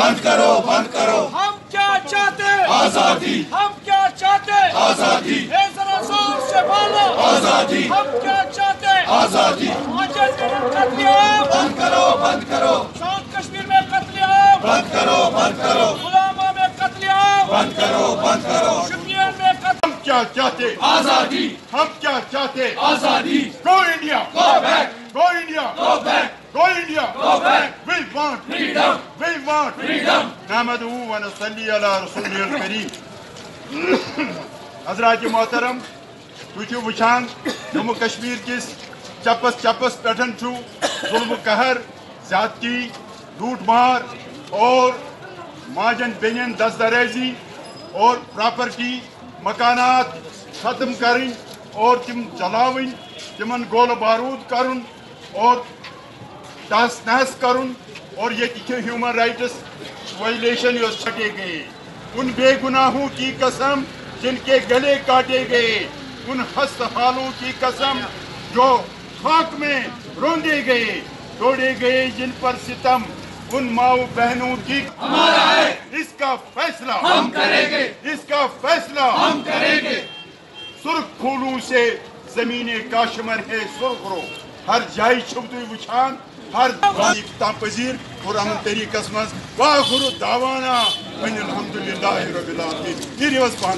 बंद करो बंद करो। हम क्या चाहते हैं? आजादी। हम क्या चाहते हैं? आजादी। ए जरा जोर से बोलो। आजादी। हम क्या चाहते हैं? आजादी। कत्लेआम बंद करो बंद करो। साउथ कश्मीर में कत्लेआम बंद करो बंद करो। पुलवामा में कत्लेआम बंद करो बंद करो। शोपियान में हम क्या चाहते? आजादी। हम क्या चाहते? आजादी। Go India, Go back. Go India, Go back. Go India, Go back. we want Freedom. we want Freedom. नहमदुहु व नसल्ली अला रसूलिल करीम। हजरात मोहतरम, तुझे वुचान जम्मू कश्मीर किस चपस चपस पेठन छु जुल्म कहर ज्यादती लूट मार और माजन बेनन दस्तरेजी और प्रॉपर्टी मकानात खत्म करें और तिम जलावन तिमन गोल बारूद करुन और तहस नहस करुन और ये ह्यूमन राइट्स वायलेशन छटे गए। उन बेगुनाहों की कसम जिनके गले काटे गए, उन हस्त हालों की कसम जो खाक में रोंदे गए, तोड़े गए जिन पर सितम, उन माओ बहनों की हमारा है, इसका फैसला हम करेंगे, इसका फैसला हम करेंगे। सुर्ख फूलों से जमीने काशमर है सुर्ख रो, हर जाय शुब्द वुचान हर इफ्ताह पजीर और अमन तरीकस मज वाखुरु दावाना अनिल हम्दुलिल्लाहि रब्बिल आलमीन। ये रिवर्स पान